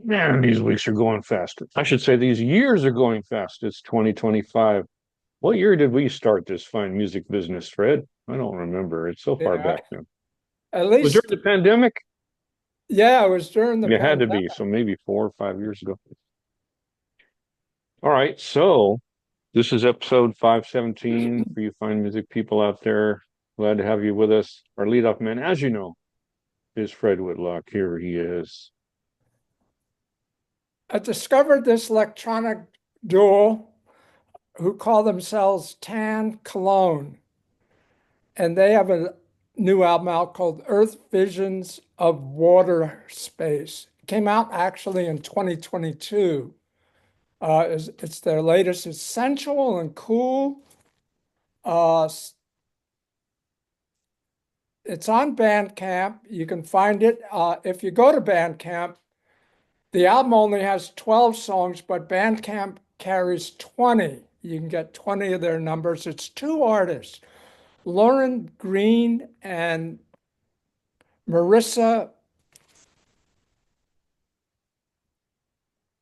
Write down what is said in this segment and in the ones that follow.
Man, these weeks are going fast. I should say these years are going fast. It's 2025. What year did we start this fine music business, Fred? I don't remember. It's so far Yeah, back now. at Was during least, the pandemic? yeah, it was during the It had to pandemic. be. So maybe 4 or 5 years ago. All right. So this is episode 517 for you fine music people out there. Glad to have you with us. Our leadoff man, as you know, is Fred Whitlock. Here he is. I discovered this electronic duo who call themselves Tan Cologne, and they have a new album out called Earth Visions of Water Space. It came out actually in 2022. It's their latest. It's sensual and cool. Uh, it's on Bandcamp. You can find it. If you go to Bandcamp, the album only has 12 songs, but Bandcamp carries 20. You can get 20 of their numbers. It's two artists, Lauren Green and Marissa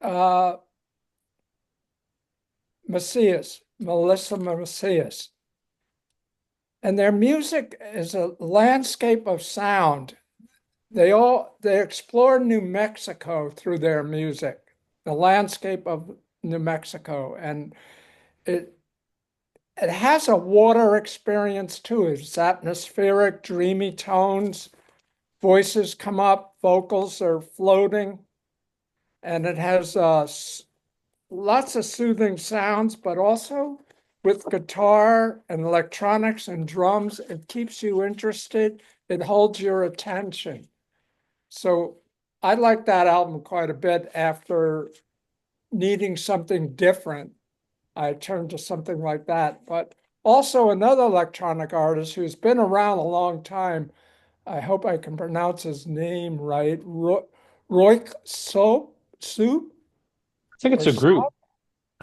uh, Melissa Macias. And their music is a landscape of sound. They explore New Mexico through their music, the landscape of New Mexico, and it it has a water experience too. It's atmospheric, dreamy tones, voices come up, vocals are floating, and it has lots of soothing sounds, but also with guitar and electronics and drums, it keeps you interested. It holds your attention. So I like that album quite a bit. After needing something different, I turned to something like that. But also another electronic artist who's been around a long time. I hope I can pronounce his name right. Royksopp, Soup I think it's or a group. Sop.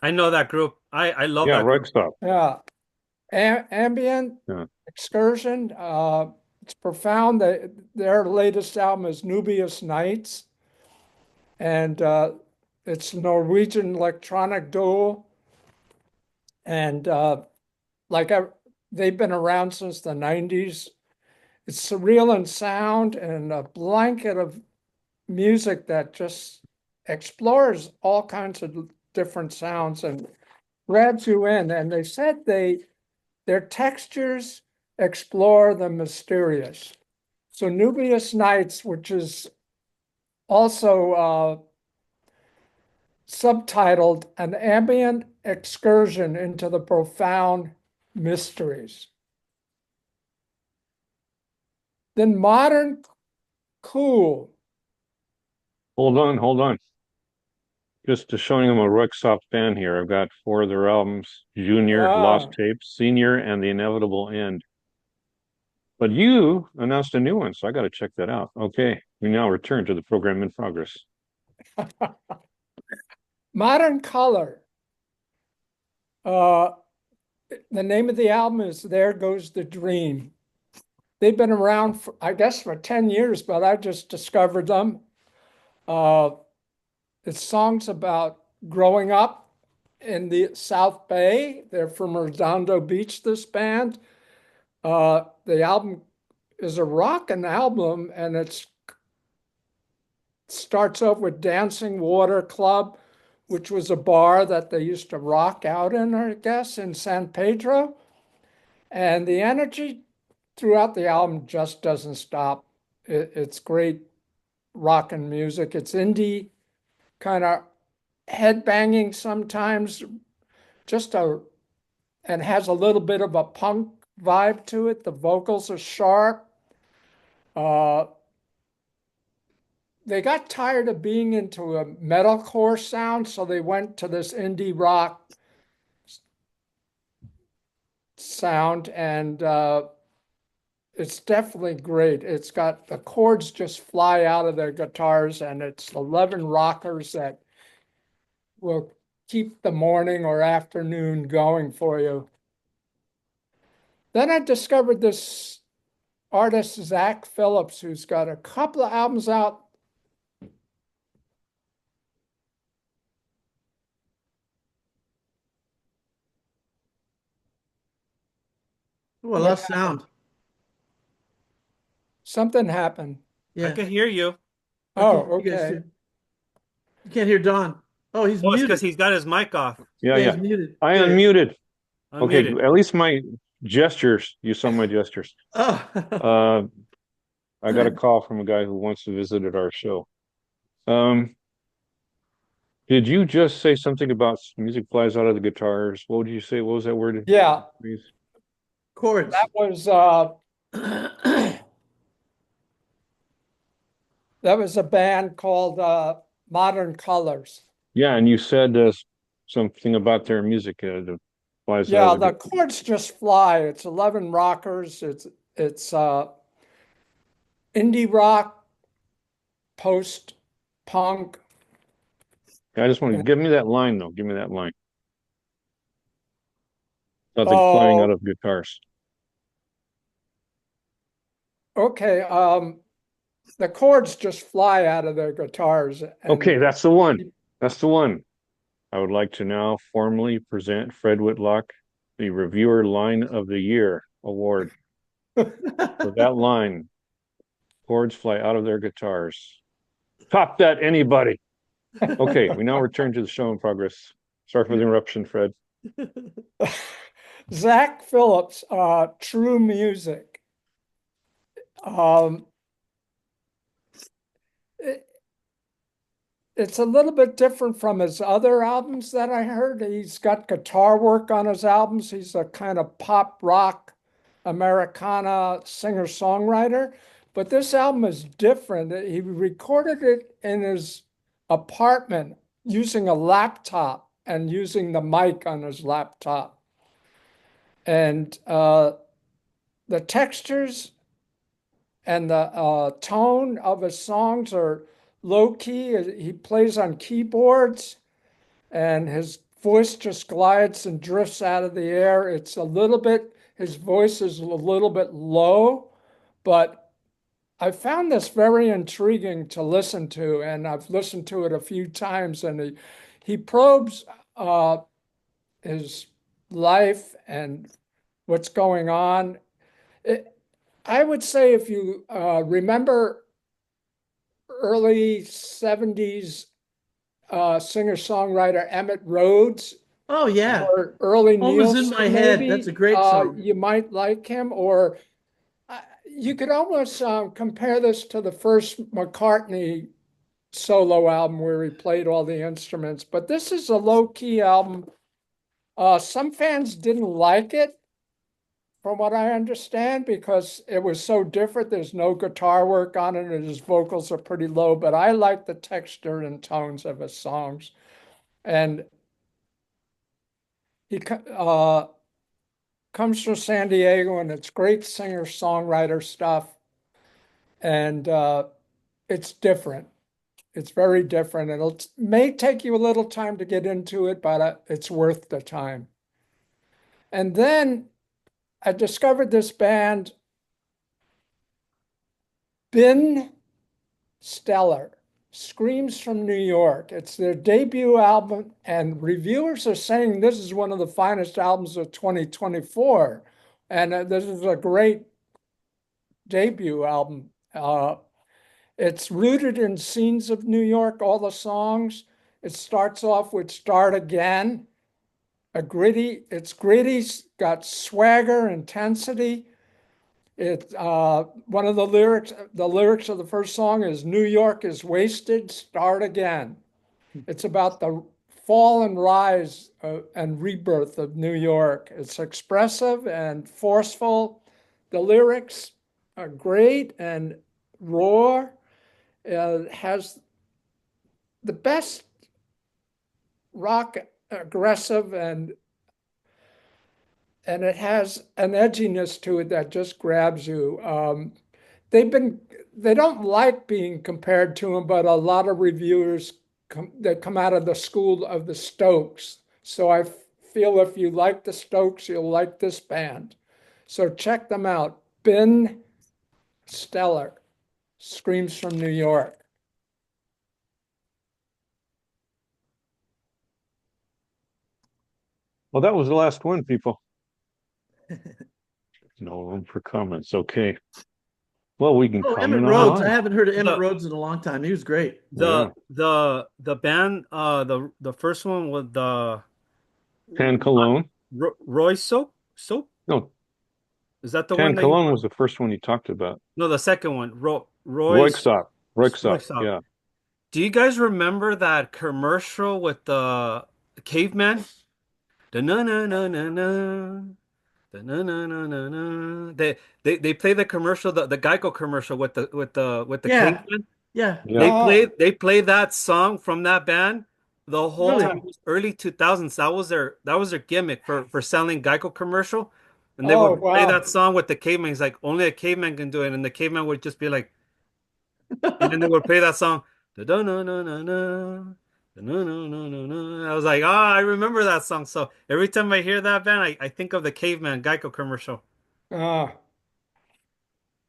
I know that group. I love Yeah, that group. Royksopp. Yeah. Ambient Yeah. Excursion. It's profound. Their latest album is Nubius Nights, and it's a Norwegian electronic duo. And like I, they've been around since the 90s. It's surreal in sound and a blanket of music that just explores all kinds of different sounds and grabs you in. And they said their textures explore the mysterious. So Nubius Nights, which is also subtitled An Ambient Excursion into the Profound Mysteries. Then Modern Cool. Hold on. Just to showing them a Royksopp fan here. I've got four of their albums: Junior, Lost Ah, Tapes, Senior, and The Inevitable End. But you announced a new one, so I got to check that out. Okay, we now return to the program in progress. Modern Color. Uh, the name of the album is There Goes the Dream. They've been around, for, I guess, for 10 years, but I just discovered them. Uh, it's songs about growing up in the South Bay. They're from Redondo Beach, this band. The album is a rockin' album, and it starts off with Dancing Water Club, which was a bar that they used to rock out in, I guess, in San Pedro. And the energy throughout the album just doesn't stop. It's great rockin' music. It's indie, kind of headbanging sometimes, just a and has a little bit of a punk vibe to it. The vocals are sharp. Uh, they got tired of being into a metalcore sound, so they went to this indie rock sound, and it's definitely great. It's got the chords just fly out of their guitars, and it's 11 rockers that will keep the morning or afternoon going for you. Then I discovered this artist, Zach Phillips, who's got a couple of albums out Oh, I What lost sound. Something happened. I Yeah. can hear you. I Oh, can't hear you guys okay. too. You can't hear Don. Oh, he's Oh, it's because muted. he's got his mic off. Yeah, Yeah, yeah. he's muted. I Yeah. unmuted. Okay, Unmuted. at least my gestures, you saw my gestures. Oh. Uh, I got a call from a guy who wants to visit at our show. Um, did you just say something about music flies out of the guitars? What would you say? What was that word? Yeah, Please. Chords. that was that was a band called Modern Colors. Yeah, and you said something about their music that flies out Yeah, of the the chords just fly. It's 11 rockers. It's indie rock, post punk. I just want to give me that line though. Give me that line. Something flying out Oh, of guitars. okay. The chords just fly out of their guitars, Okay, and that's the one. That's the one. I would like to now formally present Fred Whitlock the Reviewer Line of the Year award for that line. Chords fly out of their guitars. Top that, anybody. Okay, we now return to the show in progress. Sorry for the interruption, Fred. Zach Phillips, True Music. Um, it, it's a little bit different from his other albums that I heard. He's got guitar work on his albums. He's a kind of pop rock Americana singer-songwriter. But this album is different. He recorded it in his apartment using a laptop and using the mic on his laptop. And the textures and the tone of his songs are low key. He plays on keyboards and his voice just glides and drifts out of the air. It's a little bit, his voice is a little bit low, but I found this very intriguing to listen to, and I've listened to it a few times. And he probes his life and what's going on. It, I would say if you remember early 70s singer-songwriter Emmett Rhodes Oh, yeah. or early Home is in my Nielsen, head. That's maybe a great song. you might like him. Or you could almost compare this to the first McCartney solo album where he played all the instruments. But this is a low-key album. Some fans didn't like it, from what I understand, because it was so different. There's no guitar work on it, and his vocals are pretty low. But I like the texture and tones of his songs. And he comes from San Diego, and it's great singer-songwriter stuff. And it's different. It's very different. May take you a little time to get into it, but it's worth the time. And then I discovered this band, Ben Steller, Screams from New York. It's their debut album, and reviewers are saying this is one of the finest albums of 2024. And this is a great debut album. It's rooted in scenes of New York, all the songs. It starts off with Start Again, it's gritty, got swagger, intensity. One of the lyrics of the first song is New York is wasted, start again. It's about the fall and rise and rebirth of New York. It's expressive and forceful. The lyrics are great and raw. It has the best rock, aggressive, and it has an edginess to it that just grabs you. They've been they don't like being compared to him, but a lot of reviewers that come out of the school of the Stokes. So I feel if you like the Stokes, you'll like this band. So check them out. Ben Steller, Screams from New York. Well, that was the last one, people. No room for comments. Okay. Well, we can Oh, Emmett comment Rhodes. I online. haven't heard of Emmett The Rhodes in a long time. He was great. Yeah. the band the first one with the Tan Cologne. Royksopp. No, Is that the one Tan that you? Cologne was the first one you talked about. No, the second one. Royksopp. Royksopp. Royksopp. Yeah. Do you guys remember that commercial with the caveman? The na na na na na. The na na na na na. They play the commercial, the Geico commercial with the Yeah, caveman. yeah, Yeah. They play that song from that band the whole really. time. It was early 2000s. That was their gimmick for selling Geico commercial. And they Oh, would play wow. that song with the caveman. He's like, only a caveman can do it. And the caveman would just be like, and then they would play that song. Da na na na na. No, no, no, no, no. I was like, ah, I remember that song. So every time I hear that band, I think of the Caveman Geico commercial. Ah,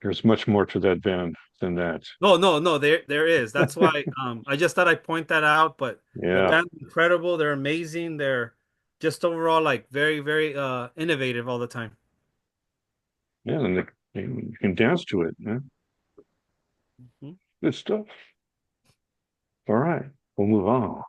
There's much more to that band than that. No, no, no, there is. That's why I just thought I'd point that out. But the Yeah. band's incredible. They're amazing. They're just overall like very, very innovative all the time. Yeah. And you can dance to it. Yeah. Mhm. Good stuff. All right. We'll move on.